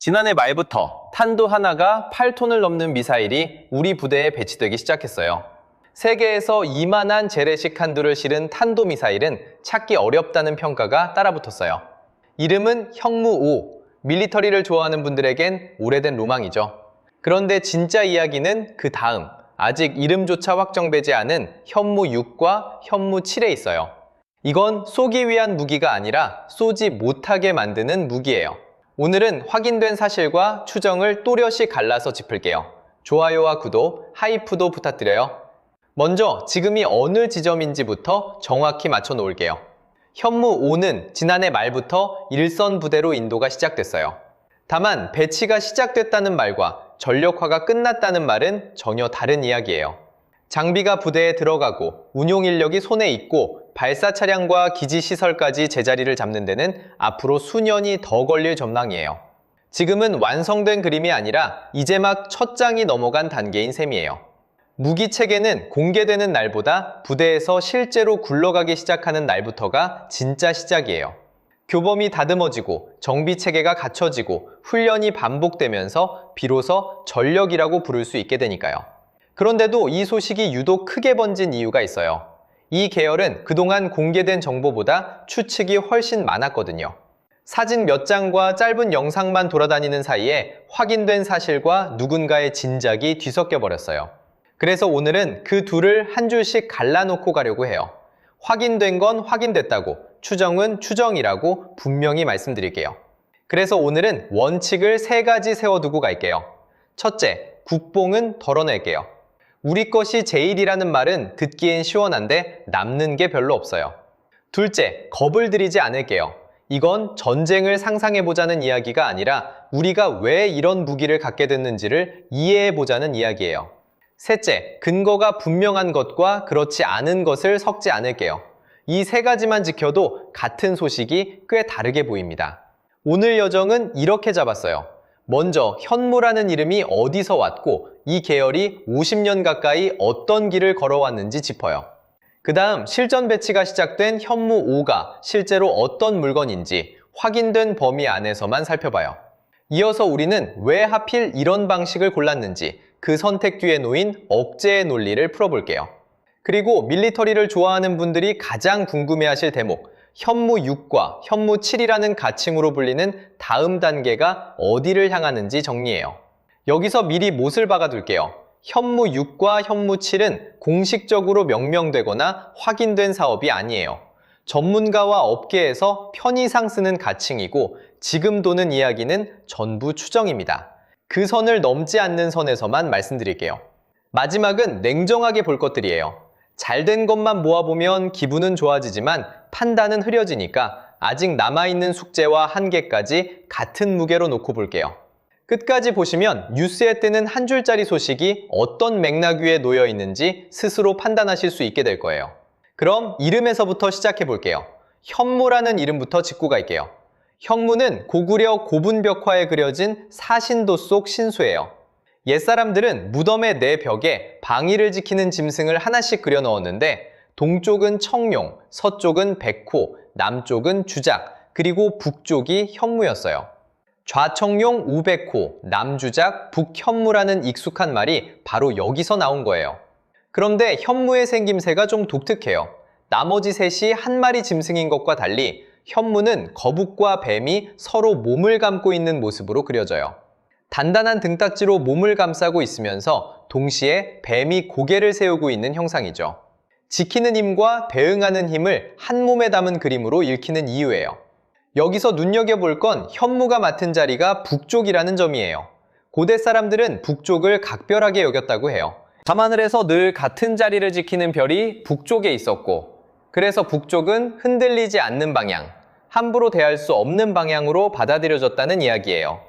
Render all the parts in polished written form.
지난해 말부터 탄도 하나가 8톤을 넘는 미사일이 우리 부대에 배치되기 시작했어요. 세계에서 이만한 재래식 탄두를 실은 탄도미사일은 찾기 어렵다는 평가가 따라붙었어요. 이름은 현무5, 밀리터리를 좋아하는 분들에겐 오래된 로망이죠. 그런데 진짜 이야기는 그 다음, 아직 이름조차 확정되지 않은 현무6과 현무7에 있어요. 이건 쏘기 위한 무기가 아니라 쏘지 못하게 만드는 무기예요. 오늘은 확인된 사실과 추정을 또렷이 갈라서 짚을게요. 좋아요와 구독, 하이프도 부탁드려요. 먼저 지금이 어느 지점인지부터 정확히 맞춰 놓을게요. 현무5는 지난해 말부터 일선 부대로 인도가 시작됐어요. 다만 배치가 시작됐다는 말과 전력화가 끝났다는 말은 전혀 다른 이야기예요. 장비가 부대에 들어가고 운용 인력이 손에 있고 발사 차량과 기지 시설까지 제자리를 잡는 데는 앞으로 수년이 더 걸릴 전망이에요. 지금은 완성된 그림이 아니라 이제 막 첫 장이 넘어간 단계인 셈이에요. 무기 체계는 공개되는 날보다 부대에서 실제로 굴러가기 시작하는 날부터가 진짜 시작이에요. 교범이 다듬어지고 정비 체계가 갖춰지고 훈련이 반복되면서 비로소 전력이라고 부를 수 있게 되니까요. 그런데도 이 소식이 유독 크게 번진 이유가 있어요. 이 계열은 그동안 공개된 정보보다 추측이 훨씬 많았거든요. 사진 몇 장과 짧은 영상만 돌아다니는 사이에 확인된 사실과 누군가의 진작이 뒤섞여 버렸어요. 그래서 오늘은 그 둘을 한 줄씩 갈라놓고 가려고 해요. 확인된 건 확인됐다고, 추정은 추정이라고 분명히 말씀드릴게요. 그래서 오늘은 원칙을 3가지 세워두고 갈게요. 첫째, 국뽕은 덜어낼게요. 우리 것이 제일이라는 말은 듣기엔 시원한데 남는 게 별로 없어요. 둘째, 겁을 들이지 않을게요. 이건 전쟁을 상상해보자는 이야기가 아니라 우리가 왜 이런 무기를 갖게 됐는지를 이해해보자는 이야기예요. 셋째, 근거가 분명한 것과 그렇지 않은 것을 섞지 않을게요. 이 3가지만 지켜도 같은 소식이 꽤 다르게 보입니다. 오늘 여정은 이렇게 잡았어요. 먼저 현무라는 이름이 어디서 왔고 이 계열이 50년 가까이 어떤 길을 걸어왔는지 짚어요. 그 다음 실전 배치가 시작된 현무5가 실제로 어떤 물건인지 확인된 범위 안에서만 살펴봐요. 이어서 우리는 왜 하필 이런 방식을 골랐는지 그 선택 뒤에 놓인 억제의 논리를 풀어볼게요. 그리고 밀리터리를 좋아하는 분들이 가장 궁금해하실 대목, 현무6과 현무7이라는 가칭으로 불리는 다음 단계가 어디를 향하는지 정리해요. 여기서 미리 못을 박아둘게요. 현무6과 현무7은 공식적으로 명명되거나 확인된 사업이 아니에요. 전문가와 업계에서 편의상 쓰는 가칭이고 지금 도는 이야기는 전부 추정입니다. 그 선을 넘지 않는 선에서만 말씀드릴게요. 마지막은 냉정하게 볼 것들이에요. 잘된 것만 모아보면 기분은 좋아지지만 판단은 흐려지니까 아직 남아있는 숙제와 한계까지 같은 무게로 놓고 볼게요. 끝까지 보시면 뉴스에 뜨는 한 줄짜리 소식이 어떤 맥락 위에 놓여 있는지 스스로 판단하실 수 있게 될 거예요. 그럼 이름에서부터 시작해 볼게요. 현무라는 이름부터 짚고 갈게요. 현무는 고구려 고분벽화에 그려진 사신도 속 신수예요. 옛사람들은 무덤의 4벽에 방위를 지키는 짐승을 하나씩 그려 넣었는데 동쪽은 청룡, 서쪽은 백호, 남쪽은 주작, 그리고 북쪽이 현무였어요. 좌청룡 우백호, 남주작, 북현무라는 익숙한 말이 바로 여기서 나온 거예요. 그런데 현무의 생김새가 좀 독특해요. 나머지 셋이 한 마리 짐승인 것과 달리 현무는 거북과 뱀이 서로 몸을 감고 있는 모습으로 그려져요. 단단한 등딱지로 몸을 감싸고 있으면서 동시에 뱀이 고개를 세우고 있는 형상이죠. 지키는 힘과 대응하는 힘을 한 몸에 담은 그림으로 읽히는 이유예요. 여기서 눈여겨볼 건 현무가 맡은 자리가 북쪽이라는 점이에요. 고대 사람들은 북쪽을 각별하게 여겼다고 해요. 밤하늘에서 늘 같은 자리를 지키는 별이 북쪽에 있었고, 그래서 북쪽은 흔들리지 않는 방향, 함부로 대할 수 없는 방향으로 받아들여졌다는 이야기예요.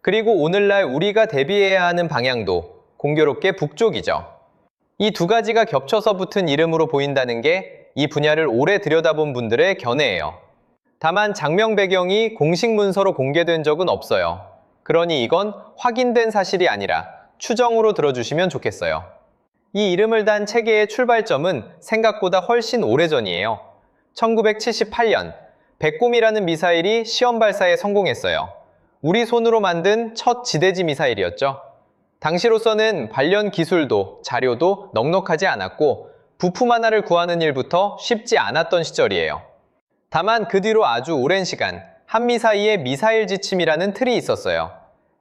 그리고 오늘날 우리가 대비해야 하는 방향도 공교롭게 북쪽이죠. 이 2가지가 겹쳐서 붙은 이름으로 보인다는 게 이 분야를 오래 들여다본 분들의 견해예요. 다만 장명 배경이 공식 문서로 공개된 적은 없어요. 그러니 이건 확인된 사실이 아니라 추정으로 들어주시면 좋겠어요. 이 이름을 단 체계의 출발점은 생각보다 훨씬 오래전이에요. 1978년, 백곰이라는 미사일이 시험 발사에 성공했어요. 우리 손으로 만든 첫 지대지 미사일이었죠. 당시로서는 관련 기술도 자료도 넉넉하지 않았고 부품 하나를 구하는 일부터 쉽지 않았던 시절이에요. 다만 그 뒤로 아주 오랜 시간 한미 사이에 미사일 지침이라는 틀이 있었어요.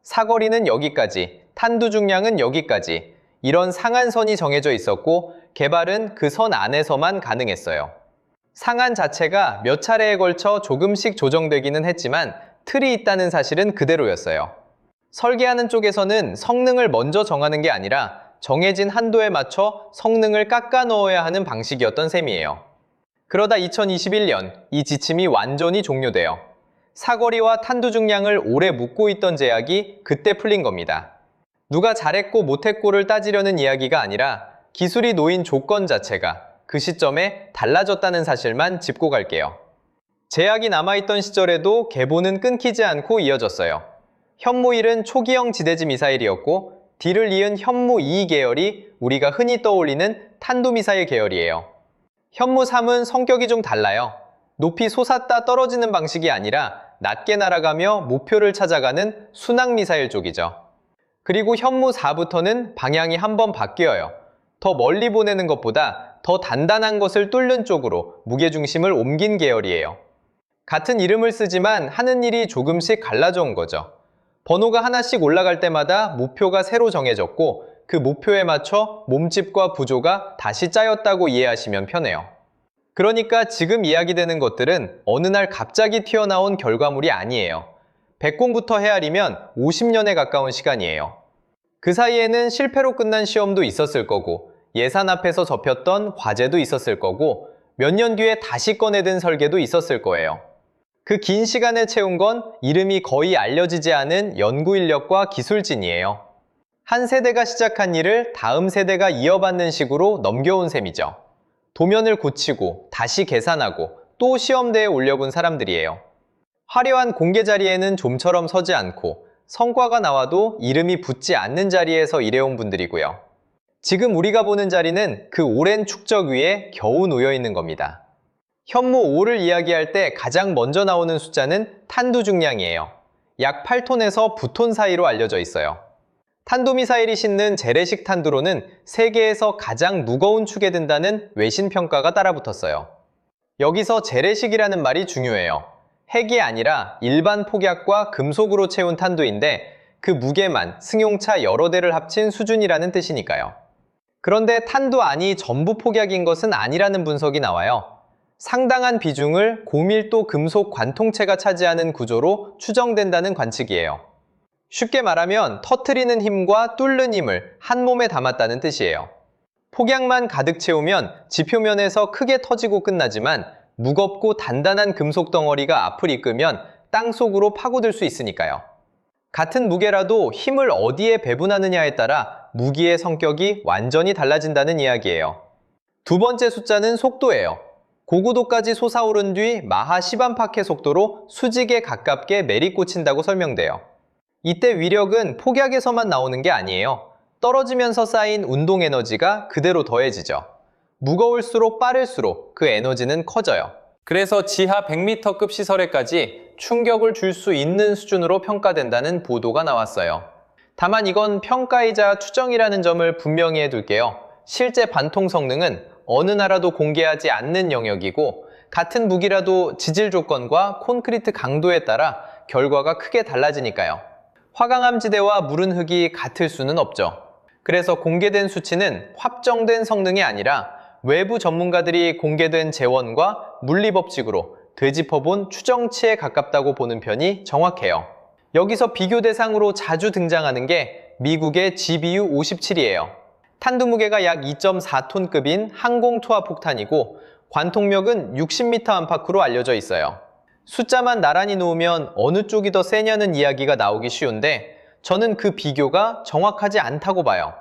사거리는 여기까지, 탄두 중량은 여기까지 이런 상한선이 정해져 있었고 개발은 그 선 안에서만 가능했어요. 상한 자체가 몇 차례에 걸쳐 조금씩 조정되기는 했지만 틀이 있다는 사실은 그대로였어요. 설계하는 쪽에서는 성능을 먼저 정하는 게 아니라 정해진 한도에 맞춰 성능을 깎아 넣어야 하는 방식이었던 셈이에요. 그러다 2021년 이 지침이 완전히 종료돼요. 사거리와 탄두 중량을 오래 묶고 있던 제약이 그때 풀린 겁니다. 누가 잘했고 못했고를 따지려는 이야기가 아니라 기술이 놓인 조건 자체가 그 시점에 달라졌다는 사실만 짚고 갈게요. 제약이 남아있던 시절에도 계보는 끊기지 않고 이어졌어요. 현무1은 초기형 지대지 미사일이었고 D를 이은 현무2 계열이 우리가 흔히 떠올리는 탄도미사일 계열이에요. 현무3은 성격이 좀 달라요. 높이 솟았다 떨어지는 방식이 아니라 낮게 날아가며 목표를 찾아가는 순항미사일 쪽이죠. 그리고 현무4부터는 방향이 한번 바뀌어요. 더 멀리 보내는 것보다 더 단단한 것을 뚫는 쪽으로 무게중심을 옮긴 계열이에요. 같은 이름을 쓰지만 하는 일이 조금씩 갈라져 온 거죠. 번호가 하나씩 올라갈 때마다 목표가 새로 정해졌고 그 목표에 맞춰 몸집과 구조가 다시 짜였다고 이해하시면 편해요. 그러니까 지금 이야기되는 것들은 어느 날 갑자기 튀어나온 결과물이 아니에요. 백공부터 헤아리면 50년에 가까운 시간이에요. 그 사이에는 실패로 끝난 시험도 있었을 거고 예산 앞에서 접혔던 과제도 있었을 거고 몇 년 뒤에 다시 꺼내든 설계도 있었을 거예요. 그 긴 시간을 채운 건 이름이 거의 알려지지 않은 연구 인력과 기술진이에요. 한 세대가 시작한 일을 다음 세대가 이어받는 식으로 넘겨온 셈이죠. 도면을 고치고 다시 계산하고 또 시험대에 올려본 사람들이에요. 화려한 공개 자리에는 좀처럼 서지 않고 성과가 나와도 이름이 붙지 않는 자리에서 일해온 분들이고요. 지금 우리가 보는 자리는 그 오랜 축적 위에 겨우 놓여 있는 겁니다. 현무 5를 이야기할 때 가장 먼저 나오는 숫자는 탄두 중량이에요. 약 8톤에서 9톤 사이로 알려져 있어요. 탄도미사일이 싣는 재래식 탄두로는 세계에서 가장 무거운 축에 든다는 외신 평가가 따라붙었어요. 여기서 재래식이라는 말이 중요해요. 핵이 아니라 일반 폭약과 금속으로 채운 탄두인데 그 무게만 승용차 여러 대를 합친 수준이라는 뜻이니까요. 그런데 탄두 안이 전부 폭약인 것은 아니라는 분석이 나와요. 상당한 비중을 고밀도 금속 관통체가 차지하는 구조로 추정된다는 관측이에요. 쉽게 말하면 터트리는 힘과 뚫는 힘을 한 몸에 담았다는 뜻이에요. 폭약만 가득 채우면 지표면에서 크게 터지고 끝나지만 무겁고 단단한 금속 덩어리가 앞을 이끌면 땅속으로 파고들 수 있으니까요. 같은 무게라도 힘을 어디에 배분하느냐에 따라 무기의 성격이 완전히 달라진다는 이야기예요. 두 번째 숫자는 속도예요. 고고도까지 솟아오른 뒤 마하 10안팎의 속도로 수직에 가깝게 내리꽂힌다고 설명돼요. 이때 위력은 폭약에서만 나오는 게 아니에요. 떨어지면서 쌓인 운동 에너지가 그대로 더해지죠. 무거울수록 빠를수록 그 에너지는 커져요. 그래서 지하 100m급 시설에까지 충격을 줄 수 있는 수준으로 평가된다는 보도가 나왔어요. 다만 이건 평가이자 추정이라는 점을 분명히 해둘게요. 실제 반통 성능은 어느 나라도 공개하지 않는 영역이고 같은 무기라도 지질 조건과 콘크리트 강도에 따라 결과가 크게 달라지니까요. 화강암 지대와 무른 흙이 같을 수는 없죠. 그래서 공개된 수치는 확정된 성능이 아니라 외부 전문가들이 공개된 재원과 물리법칙으로 되짚어본 추정치에 가깝다고 보는 편이 정확해요. 여기서 비교 대상으로 자주 등장하는 게 미국의 GBU-57이에요. 탄두 무게가 약 2.4톤급인 항공투하 폭탄이고 관통력은 60m 안팎으로 알려져 있어요. 숫자만 나란히 놓으면 어느 쪽이 더 세냐는 이야기가 나오기 쉬운데 저는 그 비교가 정확하지 않다고 봐요.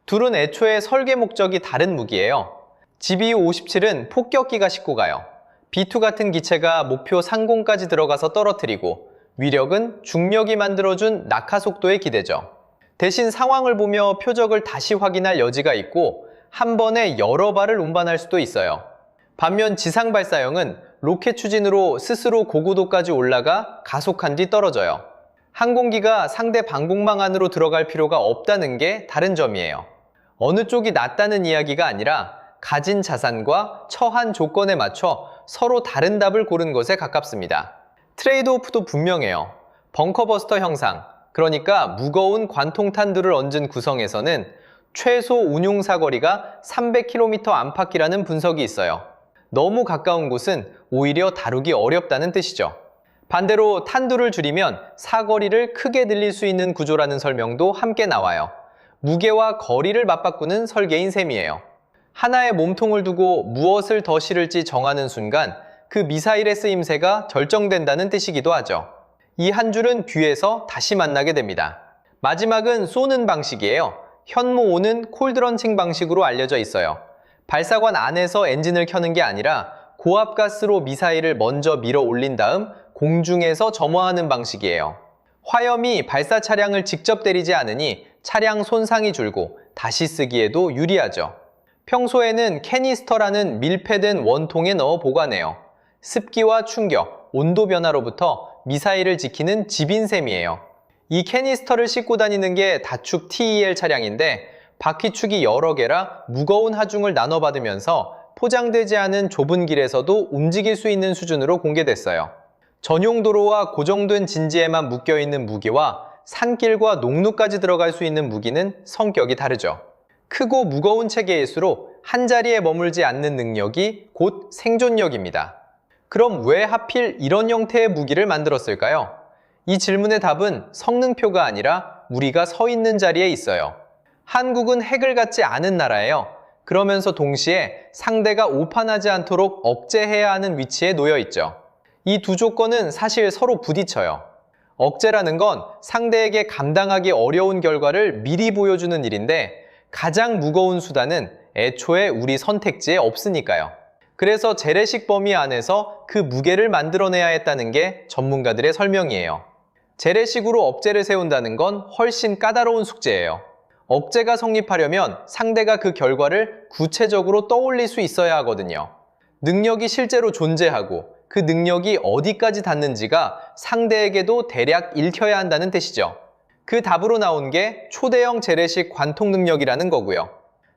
둘은 애초에 설계 목적이 다른 무기예요. GBU-57은 폭격기가 싣고 가요. B2 같은 기체가 목표 상공까지 들어가서 떨어뜨리고 위력은 중력이 만들어준 낙하 속도에 기대죠. 대신 상황을 보며 표적을 다시 확인할 여지가 있고 한 번에 여러 발을 운반할 수도 있어요. 반면 지상 발사형은 로켓 추진으로 스스로 고고도까지 올라가 가속한 뒤 떨어져요. 항공기가 상대 방공망 안으로 들어갈 필요가 없다는 게 다른 점이에요. 어느 쪽이 낫다는 이야기가 아니라 가진 자산과 처한 조건에 맞춰 서로 다른 답을 고른 것에 가깝습니다. 트레이드오프도 분명해요. 벙커버스터 형상, 그러니까 무거운 관통탄두를 얹은 구성에서는 최소 운용 사거리가 300km 안팎이라는 분석이 있어요. 너무 가까운 곳은 오히려 다루기 어렵다는 뜻이죠. 반대로 탄두를 줄이면 사거리를 크게 늘릴 수 있는 구조라는 설명도 함께 나와요. 무게와 거리를 맞바꾸는 설계인 셈이에요. 하나의 몸통을 두고 무엇을 더 실을지 정하는 순간 그 미사일의 쓰임새가 결정된다는 뜻이기도 하죠. 이 한 줄은 뒤에서 다시 만나게 됩니다. 마지막은 쏘는 방식이에요. 현무 5는 콜드런칭 방식으로 알려져 있어요. 발사관 안에서 엔진을 켜는 게 아니라 고압가스로 미사일을 먼저 밀어 올린 다음 공중에서 점화하는 방식이에요. 화염이 발사 차량을 직접 때리지 않으니 차량 손상이 줄고 다시 쓰기에도 유리하죠. 평소에는 캐니스터라는 밀폐된 원통에 넣어 보관해요. 습기와 충격, 온도 변화로부터 미사일을 지키는 집인 셈이에요. 이 캐니스터를 싣고 다니는 게 다축 TEL 차량인데 바퀴축이 여러 개라 무거운 하중을 나눠받으면서 포장되지 않은 좁은 길에서도 움직일 수 있는 수준으로 공개됐어요. 전용 도로와 고정된 진지에만 묶여있는 무기와 산길과 농로까지 들어갈 수 있는 무기는 성격이 다르죠. 크고 무거운 체계일수록 한자리에 머물지 않는 능력이 곧 생존력입니다. 그럼 왜 하필 이런 형태의 무기를 만들었을까요? 이 질문의 답은 성능표가 아니라 우리가 서 있는 자리에 있어요. 한국은 핵을 갖지 않은 나라예요. 그러면서 동시에 상대가 오판하지 않도록 억제해야 하는 위치에 놓여 있죠. 이 두 조건은 사실 서로 부딪혀요. 억제라는 건 상대에게 감당하기 어려운 결과를 미리 보여주는 일인데 가장 무거운 수단은 애초에 우리 선택지에 없으니까요. 그래서 재래식 범위 안에서 그 무게를 만들어내야 했다는 게 전문가들의 설명이에요. 재래식으로 억제를 세운다는 건 훨씬 까다로운 숙제예요. 억제가 성립하려면 상대가 그 결과를 구체적으로 떠올릴 수 있어야 하거든요. 능력이 실제로 존재하고 그 능력이 어디까지 닿는지가 상대에게도 대략 읽혀야 한다는 뜻이죠. 그 답으로 나온 게 초대형 재래식 관통 능력이라는 거고요.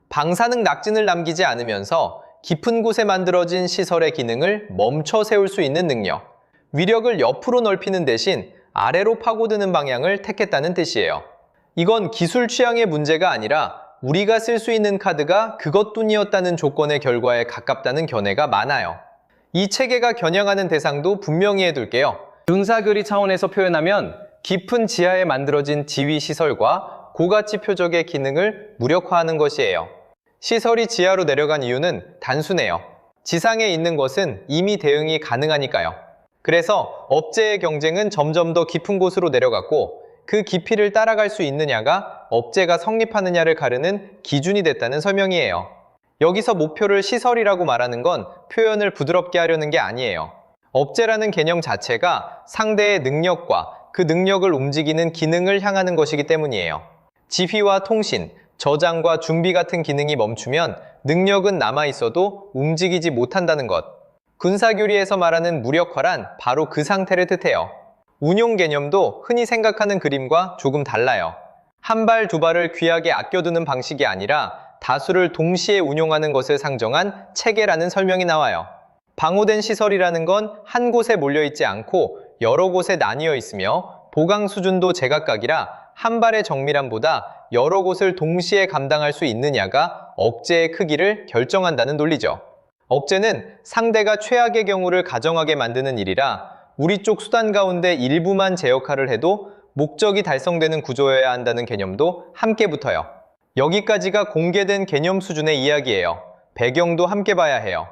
방사능 낙진을 남기지 않으면서 깊은 곳에 만들어진 시설의 기능을 멈춰 세울 수 있는 능력. 위력을 옆으로 넓히는 대신 아래로 파고드는 방향을 택했다는 뜻이에요. 이건 기술 취향의 문제가 아니라 우리가 쓸 수 있는 카드가 그것뿐이었다는 조건의 결과에 가깝다는 견해가 많아요. 이 체계가 겨냥하는 대상도 분명히 해둘게요. 군사교리 차원에서 표현하면 깊은 지하에 만들어진 지휘시설과 고가치 표적의 기능을 무력화하는 것이에요. 시설이 지하로 내려간 이유는 단순해요. 지상에 있는 것은 이미 대응이 가능하니까요. 그래서 업체의 경쟁은 점점 더 깊은 곳으로 내려갔고 그 깊이를 따라갈 수 있느냐가 업체가 성립하느냐를 가르는 기준이 됐다는 설명이에요. 여기서 목표를 시설이라고 말하는 건 표현을 부드럽게 하려는 게 아니에요. 업체라는 개념 자체가 상대의 능력과 그 능력을 움직이는 기능을 향하는 것이기 때문이에요. 지휘와 통신, 저장과 준비 같은 기능이 멈추면 능력은 남아있어도 움직이지 못한다는 것. 군사교리에서 말하는 무력화란 바로 그 상태를 뜻해요. 운용 개념도 흔히 생각하는 그림과 조금 달라요. 한 발, 두 발을 귀하게 아껴두는 방식이 아니라 다수를 동시에 운용하는 것을 상정한 체계라는 설명이 나와요. 방호된 시설이라는 건 한 곳에 몰려있지 않고 여러 곳에 나뉘어 있으며 보강 수준도 제각각이라 한 발의 정밀함보다 여러 곳을 동시에 감당할 수 있느냐가 억제의 크기를 결정한다는 논리죠. 억제는 상대가 최악의 경우를 가정하게 만드는 일이라 우리 쪽 수단 가운데 일부만 제 역할을 해도 목적이 달성되는 구조여야 한다는 개념도 함께 붙어요. 여기까지가 공개된 개념 수준의 이야기예요. 배경도 함께 봐야 해요.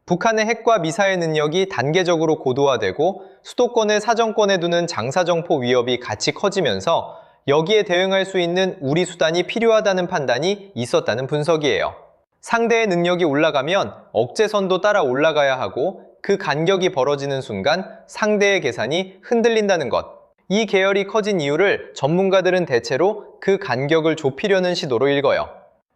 북한의 핵과 미사일 능력이 단계적으로 고도화되고 수도권을 사정권에 두는 장사정포 위협이 같이 커지면서 여기에 대응할 수 있는 우리 수단이 필요하다는 판단이 있었다는 분석이에요. 상대의 능력이 올라가면 억제선도 따라 올라가야 하고 그 간격이 벌어지는 순간 상대의 계산이 흔들린다는 것. 이 계열이 커진 이유를 전문가들은 대체로 그 간격을 좁히려는 시도로 읽어요.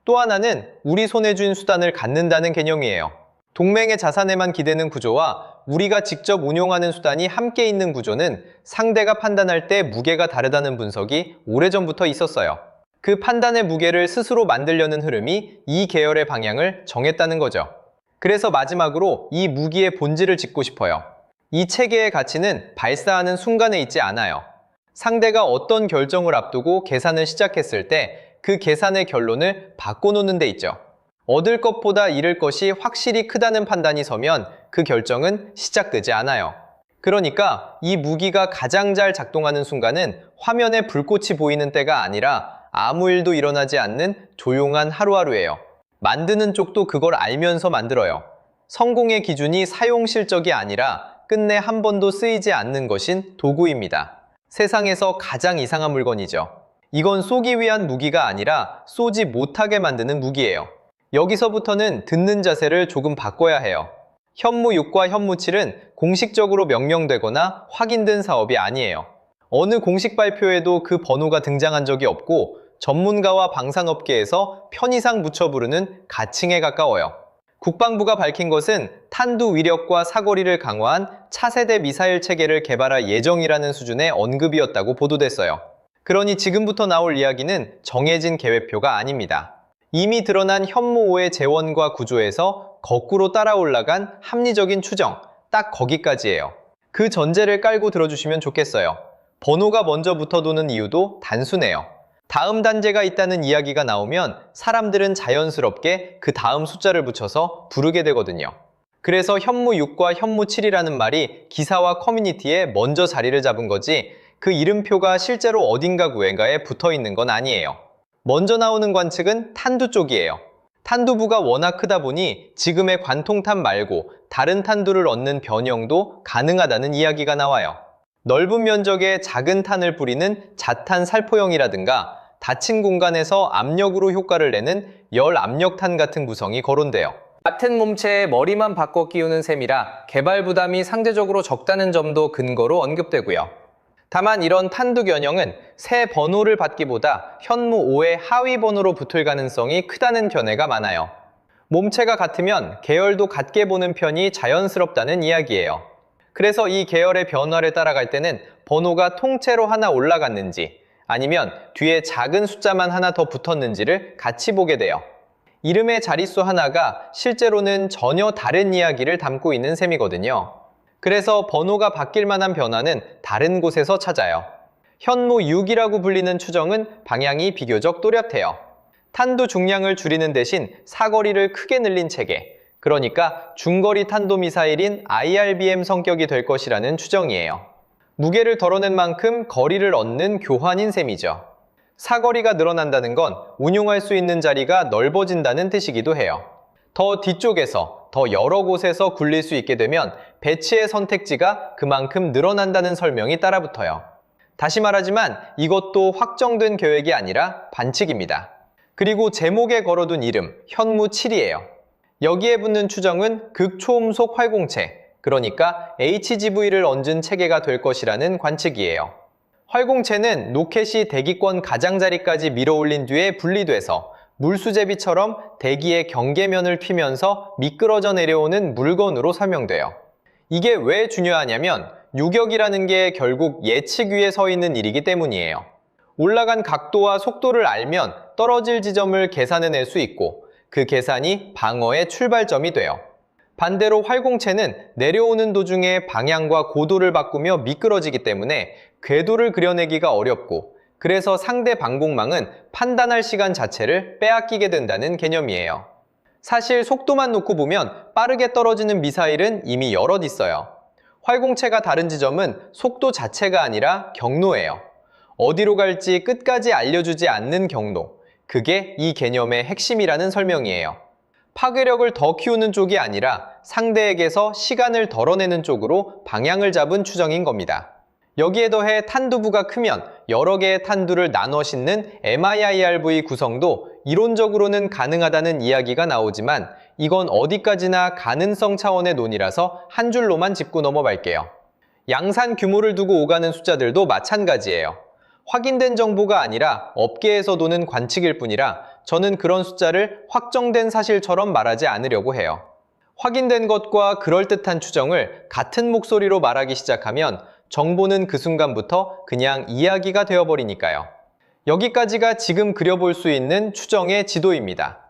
또 하나는 우리 손에 쥔 수단을 갖는다는 개념이에요. 동맹의 자산에만 기대는 구조와 우리가 직접 운용하는 수단이 함께 있는 구조는 상대가 판단할 때 무게가 다르다는 분석이 오래전부터 있었어요. 그 판단의 무게를 스스로 만들려는 흐름이 이 계열의 방향을 정했다는 거죠. 그래서 마지막으로 이 무기의 본질을 짚고 싶어요. 이 체계의 가치는 발사하는 순간에 있지 않아요. 상대가 어떤 결정을 앞두고 계산을 시작했을 때 그 계산의 결론을 바꿔놓는 데 있죠. 얻을 것보다 잃을 것이 확실히 크다는 판단이 서면 그 결정은 시작되지 않아요. 그러니까 이 무기가 가장 잘 작동하는 순간은 화면에 불꽃이 보이는 때가 아니라 아무 일도 일어나지 않는 조용한 하루하루예요. 만드는 쪽도 그걸 알면서 만들어요. 성공의 기준이 사용 실적이 아니라 끝내 한 번도 쓰이지 않는 것인 도구입니다. 세상에서 가장 이상한 물건이죠. 이건 쏘기 위한 무기가 아니라 쏘지 못하게 만드는 무기예요. 여기서부터는 듣는 자세를 조금 바꿔야 해요. 현무 6과 현무 7은 공식적으로 명명되거나 확인된 사업이 아니에요. 어느 공식 발표에도 그 번호가 등장한 적이 없고 전문가와 방산업계에서 편의상 붙여 부르는 가칭에 가까워요. 국방부가 밝힌 것은 탄두 위력과 사거리를 강화한 차세대 미사일 체계를 개발할 예정이라는 수준의 언급이었다고 보도됐어요. 그러니 지금부터 나올 이야기는 정해진 계획표가 아닙니다. 이미 드러난 현무5의 재원과 구조에서 거꾸로 따라 올라간 합리적인 추정, 딱 거기까지예요. 그 전제를 깔고 들어주시면 좋겠어요. 번호가 먼저 붙어도는 이유도 단순해요. 다음 단계가 있다는 이야기가 나오면 사람들은 자연스럽게 그 다음 숫자를 붙여서 부르게 되거든요. 그래서 현무 6과 현무 7이라는 말이 기사와 커뮤니티에 먼저 자리를 잡은 거지 그 이름표가 실제로 어딘가 구엔가에 붙어 있는 건 아니에요. 먼저 나오는 관측은 탄두 쪽이에요. 탄두부가 워낙 크다 보니 지금의 관통탄 말고 다른 탄두를 얻는 변형도 가능하다는 이야기가 나와요. 넓은 면적에 작은 탄을 뿌리는 자탄 살포형이라든가 닫힌 공간에서 압력으로 효과를 내는 열압력탄 같은 구성이 거론돼요. 같은 몸체에 머리만 바꿔 끼우는 셈이라 개발 부담이 상대적으로 적다는 점도 근거로 언급되고요. 다만 이런 탄두 변형은 새 번호를 받기보다 현무 5의 하위 번호로 붙을 가능성이 크다는 견해가 많아요. 몸체가 같으면 계열도 같게 보는 편이 자연스럽다는 이야기예요. 그래서 이 계열의 변화를 따라갈 때는 번호가 통째로 하나 올라갔는지 아니면 뒤에 작은 숫자만 하나 더 붙었는지를 같이 보게 돼요. 이름의 자릿수 하나가 실제로는 전혀 다른 이야기를 담고 있는 셈이거든요. 그래서 번호가 바뀔 만한 변화는 다른 곳에서 찾아요. 현무 6이라고 불리는 추정은 방향이 비교적 또렷해요. 탄두 중량을 줄이는 대신 사거리를 크게 늘린 체계, 그러니까 중거리 탄도미사일인 IRBM 성격이 될 것이라는 추정이에요. 무게를 덜어낸 만큼 거리를 얻는 교환인 셈이죠. 사거리가 늘어난다는 건 운용할 수 있는 자리가 넓어진다는 뜻이기도 해요. 더 뒤쪽에서 더 여러 곳에서 굴릴 수 있게 되면 배치의 선택지가 그만큼 늘어난다는 설명이 따라붙어요. 다시 말하지만 이것도 확정된 계획이 아니라 반칙입니다. 그리고 제목에 걸어둔 이름 현무 7이에요. 여기에 붙는 추정은 극초음속 활공체, 그러니까 HGV를 얹은 체계가 될 것이라는 관측이에요. 활공체는 로켓이 대기권 가장자리까지 밀어올린 뒤에 분리돼서 물수제비처럼 대기의 경계면을 튀면서 미끄러져 내려오는 물건으로 설명돼요. 이게 왜 중요하냐면 유격이라는 게 결국 예측 위에 서 있는 일이기 때문이에요. 올라간 각도와 속도를 알면 떨어질 지점을 계산해낼 수 있고 그 계산이 방어의 출발점이 돼요. 반대로 활공체는 내려오는 도중에 방향과 고도를 바꾸며 미끄러지기 때문에 궤도를 그려내기가 어렵고 그래서 상대 방공망은 판단할 시간 자체를 빼앗기게 된다는 개념이에요. 사실 속도만 놓고 보면 빠르게 떨어지는 미사일은 이미 여럿 있어요. 활공체가 다른 지점은 속도 자체가 아니라 경로예요. 어디로 갈지 끝까지 알려주지 않는 경로. 그게 이 개념의 핵심이라는 설명이에요. 파괴력을 더 키우는 쪽이 아니라 상대에게서 시간을 덜어내는 쪽으로 방향을 잡은 추정인 겁니다. 여기에 더해 탄두부가 크면 여러 개의 탄두를 나눠 싣는 MIRV 구성도 이론적으로는 가능하다는 이야기가 나오지만 이건 어디까지나 가능성 차원의 논의라서 한 줄로만 짚고 넘어갈게요. 양산 규모를 두고 오가는 숫자들도 마찬가지예요. 확인된 정보가 아니라 업계에서 도는 관측일 뿐이라 저는 그런 숫자를 확정된 사실처럼 말하지 않으려고 해요. 확인된 것과 그럴듯한 추정을 같은 목소리로 말하기 시작하면 정보는 그 순간부터 그냥 이야기가 되어버리니까요. 여기까지가 지금 그려볼 수 있는 추정의 지도입니다.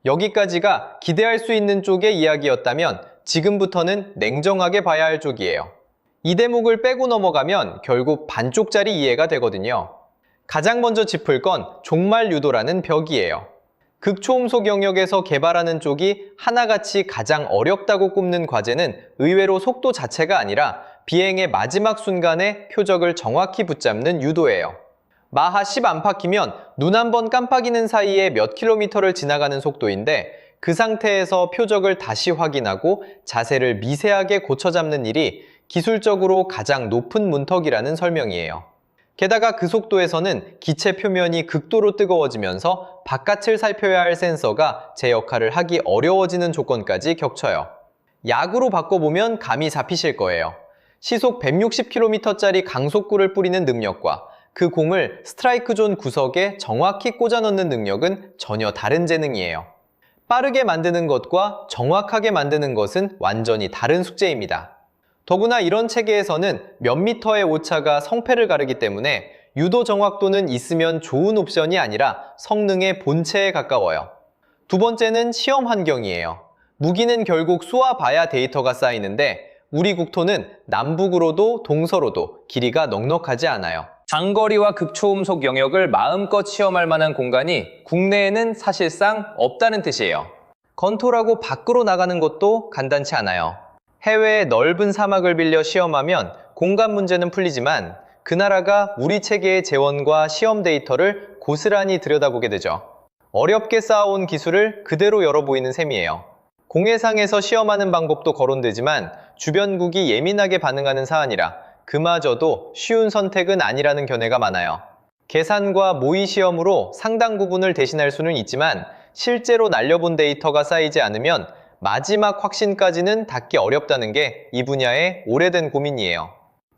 여기까지가 기대할 수 있는 쪽의 이야기였다면 지금부터는 냉정하게 봐야 할 쪽이에요. 이 대목을 빼고 넘어가면 결국 반쪽짜리 이해가 되거든요. 가장 먼저 짚을 건 종말 유도라는 벽이에요. 극초음속 영역에서 개발하는 쪽이 하나같이 가장 어렵다고 꼽는 과제는 의외로 속도 자체가 아니라 비행의 마지막 순간에 표적을 정확히 붙잡는 유도예요. 마하 10 안팎이면 눈 한 번 깜빡이는 사이에 몇 킬로미터를 지나가는 속도인데 그 상태에서 표적을 다시 확인하고 자세를 미세하게 고쳐잡는 일이 기술적으로 가장 높은 문턱이라는 설명이에요. 게다가 그 속도에서는 기체 표면이 극도로 뜨거워지면서 바깥을 살펴야 할 센서가 제 역할을 하기 어려워지는 조건까지 겹쳐요. 야구로 바꿔보면 감이 잡히실 거예요. 시속 160km짜리 강속구를 뿌리는 능력과 그 공을 스트라이크 존 구석에 정확히 꽂아 넣는 능력은 전혀 다른 재능이에요. 빠르게 만드는 것과 정확하게 만드는 것은 완전히 다른 숙제입니다. 더구나 이런 체계에서는 몇 미터의 오차가 성패를 가르기 때문에 유도 정확도는 있으면 좋은 옵션이 아니라 성능의 본체에 가까워요. 두 번째는 시험 환경이에요. 무기는 결국 쏘아봐야 데이터가 쌓이는데 우리 국토는 남북으로도 동서로도 길이가 넉넉하지 않아요. 장거리와 극초음속 영역을 마음껏 시험할 만한 공간이 국내에는 사실상 없다는 뜻이에요. 건토라고 밖으로 나가는 것도 간단치 않아요. 해외의 넓은 사막을 빌려 시험하면 공간 문제는 풀리지만 그 나라가 우리 체계의 재원과 시험 데이터를 고스란히 들여다보게 되죠. 어렵게 쌓아온 기술을 그대로 열어보이는 셈이에요. 공해상에서 시험하는 방법도 거론되지만 주변국이 예민하게 반응하는 사안이라 그마저도 쉬운 선택은 아니라는 견해가 많아요. 계산과 모의 시험으로 상당 부분을 대신할 수는 있지만 실제로 날려본 데이터가 쌓이지 않으면 마지막 확신까지는 닿기 어렵다는 게 이 분야의 오래된 고민이에요.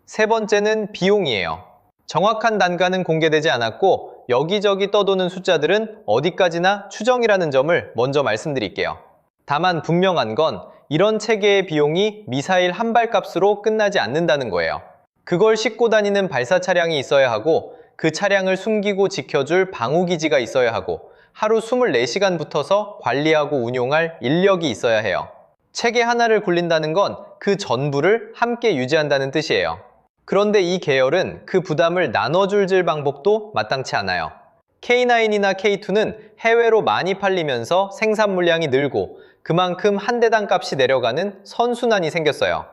세 번째는 비용이에요. 정확한 단가는 공개되지 않았고 여기저기 떠도는 숫자들은 어디까지나 추정이라는 점을 먼저 말씀드릴게요. 다만 분명한 건 이런 체계의 비용이 미사일 한 발 값으로 끝나지 않는다는 거예요. 그걸 싣고 다니는 발사 차량이 있어야 하고 그 차량을 숨기고 지켜줄 방호기지가 있어야 하고 하루 24시간 붙어서 관리하고 운용할 인력이 있어야 해요. 체계 하나를 굴린다는 건 그 전부를 함께 유지한다는 뜻이에요. 그런데 이 계열은 그 부담을 나눠줄 방법도 마땅치 않아요. K9이나 K2는 해외로 많이 팔리면서 생산 물량이 늘고 그만큼 한 대당 값이 내려가는 선순환이 생겼어요.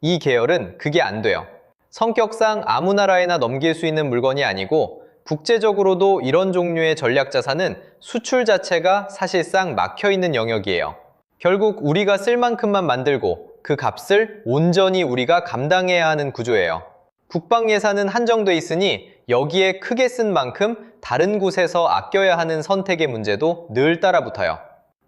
이 계열은 그게 안 돼요. 성격상 아무 나라에나 넘길 수 있는 물건이 아니고 국제적으로도 이런 종류의 전략 자산은 수출 자체가 사실상 막혀있는 영역이에요. 결국 우리가 쓸 만큼만 만들고 그 값을 온전히 우리가 감당해야 하는 구조예요. 국방 예산은 한정돼 있으니 여기에 크게 쓴 만큼 다른 곳에서 아껴야 하는 선택의 문제도 늘 따라붙어요.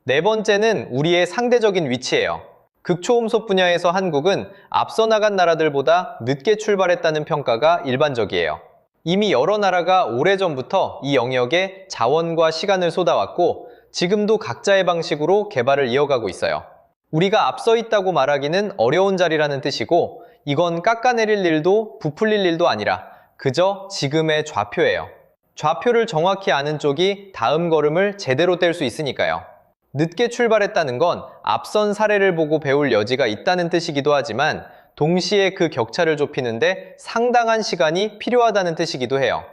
네 번째는 우리의 상대적인 위치예요. 극초음속 분야에서 한국은 앞서 나간 나라들보다 늦게 출발했다는 평가가 일반적이에요. 이미 여러 나라가 오래전부터 이 영역에 자원과 시간을 쏟아왔고 지금도 각자의 방식으로 개발을 이어가고 있어요. 우리가 앞서 있다고 말하기는 어려운 자리라는 뜻이고 이건 깎아내릴 일도 부풀릴 일도 아니라 그저 지금의 좌표예요. 좌표를 정확히 아는 쪽이 다음 걸음을 제대로 뗄 수 있으니까요. 늦게 출발했다는 건 앞선 사례를 보고 배울 여지가 있다는 뜻이기도 하지만 동시에 그 격차를 좁히는데 상당한 시간이 필요하다는 뜻이기도 해요.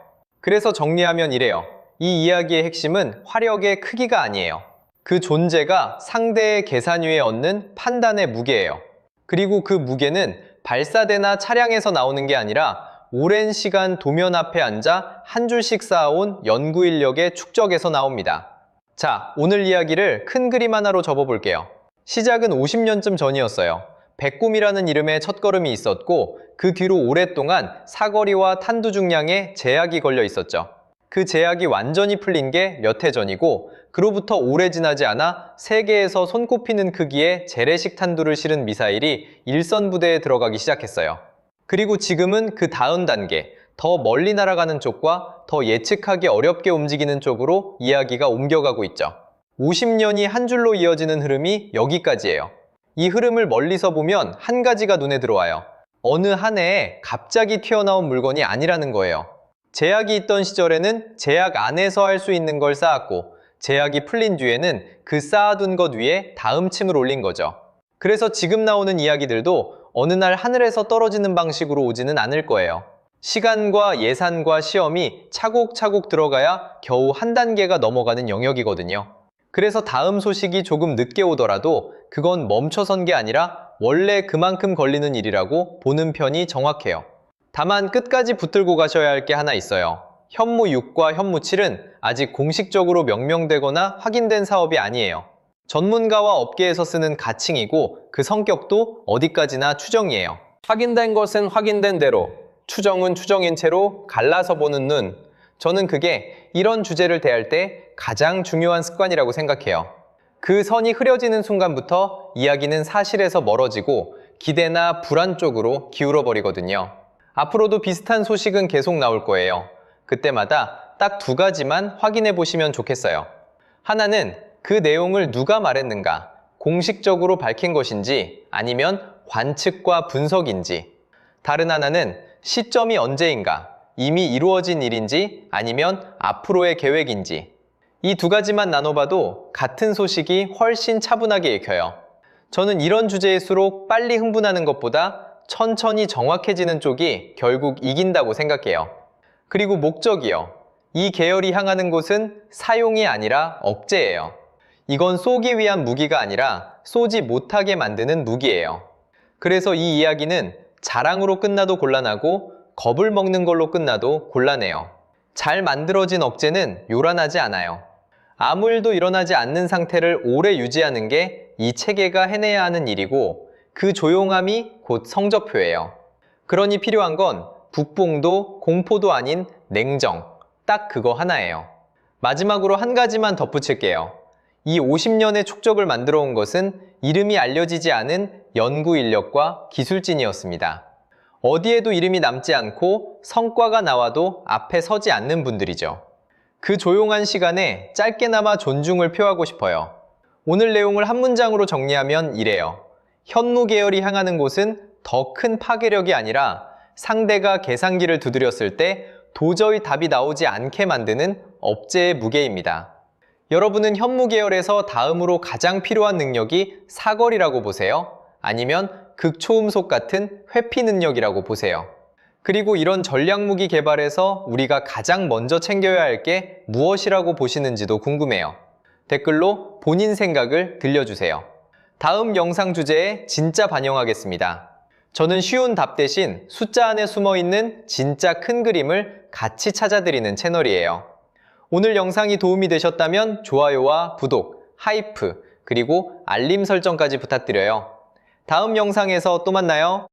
그래서 정리하면 이래요. 이 이야기의 핵심은 화력의 크기가 아니에요. 그 존재가 상대의 계산 위에 얹는 판단의 무게예요. 그리고 그 무게는 발사대나 차량에서 나오는 게 아니라 오랜 시간 도면 앞에 앉아 한 줄씩 쌓아온 연구 인력의 축적에서 나옵니다. 자, 오늘 이야기를 큰 그림 하나로 접어볼게요. 시작은 50년쯤 전이었어요. 백곰이라는 이름의 첫걸음이 있었고 그 뒤로 오랫동안 사거리와 탄두 중량에 제약이 걸려 있었죠. 그 제약이 완전히 풀린 게 몇 해 전이고 그로부터 오래 지나지 않아 세계에서 손꼽히는 크기의 재래식 탄두를 실은 미사일이 일선 부대에 들어가기 시작했어요. 그리고 지금은 그 다음 단계, 더 멀리 날아가는 쪽과 더 예측하기 어렵게 움직이는 쪽으로 이야기가 옮겨가고 있죠. 50년이 한 줄로 이어지는 흐름이 여기까지예요. 이 흐름을 멀리서 보면 한 가지가 눈에 들어와요. 어느 한 해에 갑자기 튀어나온 물건이 아니라는 거예요. 제약이 있던 시절에는 제약 안에서 할 수 있는 걸 쌓았고, 제약이 풀린 뒤에는 그 쌓아둔 것 위에 다음 층을 올린 거죠. 그래서 지금 나오는 이야기들도 어느 날 하늘에서 떨어지는 방식으로 오지는 않을 거예요. 시간과 예산과 시험이 차곡차곡 들어가야 겨우 한 단계가 넘어가는 영역이거든요. 그래서 다음 소식이 조금 늦게 오더라도 그건 멈춰선 게 아니라 원래 그만큼 걸리는 일이라고 보는 편이 정확해요. 다만 끝까지 붙들고 가셔야 할 게 하나 있어요. 현무 6과 현무 7은 아직 공식적으로 명명되거나 확인된 사업이 아니에요. 전문가와 업계에서 쓰는 가칭이고 그 성격도 어디까지나 추정이에요. 확인된 것은 확인된 대로, 추정은 추정인 채로 갈라서 보는 눈. 저는 그게 이런 주제를 대할 때 가장 중요한 습관이라고 생각해요. 그 선이 흐려지는 순간부터 이야기는 사실에서 멀어지고 기대나 불안 쪽으로 기울어 버리거든요. 앞으로도 비슷한 소식은 계속 나올 거예요. 그때마다 딱 두 가지만 확인해 보시면 좋겠어요. 하나는 그 내용을 누가 말했는가, 공식적으로 밝힌 것인지 아니면 관측과 분석인지. 다른 하나는 시점이 언제인가, 이미 이루어진 일인지 아니면 앞으로의 계획인지. 이 두 가지만 나눠봐도 같은 소식이 훨씬 차분하게 읽혀요. 저는 이런 주제일수록 빨리 흥분하는 것보다 천천히 정확해지는 쪽이 결국 이긴다고 생각해요. 그리고 목적이요. 이 계열이 향하는 곳은 사용이 아니라 억제예요. 이건 쏘기 위한 무기가 아니라 쏘지 못하게 만드는 무기예요. 그래서 이 이야기는 자랑으로 끝나도 곤란하고 겁을 먹는 걸로 끝나도 곤란해요. 잘 만들어진 억제는 요란하지 않아요. 아무 일도 일어나지 않는 상태를 오래 유지하는 게 이 체계가 해내야 하는 일이고 그 조용함이 곧 성적표예요. 그러니 필요한 건 북봉도 공포도 아닌 냉정, 딱 그거 하나예요. 마지막으로 한 가지만 덧붙일게요. 이 50년의 촉적을 만들어 온 것은 이름이 알려지지 않은 연구 인력과 기술진이었습니다. 어디에도 이름이 남지 않고 성과가 나와도 앞에 서지 않는 분들이죠. 그 조용한 시간에 짧게나마 존중을 표하고 싶어요. 오늘 내용을 한 문장으로 정리하면 이래요. 현무 계열이 향하는 곳은 더 큰 파괴력이 아니라 상대가 계산기를 두드렸을 때 도저히 답이 나오지 않게 만드는 업체의 무게입니다. 여러분은 현무 계열에서 다음으로 가장 필요한 능력이 사거리라고 보세요? 아니면 극초음속 같은 회피 능력이라고 보세요? 그리고 이런 전략무기 개발에서 우리가 가장 먼저 챙겨야 할 게 무엇이라고 보시는지도 궁금해요. 댓글로 본인 생각을 들려주세요. 다음 영상 주제에 진짜 반영하겠습니다. 저는 쉬운 답 대신 숫자 안에 숨어있는 진짜 큰 그림을 같이 찾아드리는 채널이에요. 오늘 영상이 도움이 되셨다면 좋아요와 구독, 하이프, 그리고 알림 설정까지 부탁드려요. 다음 영상에서 또 만나요.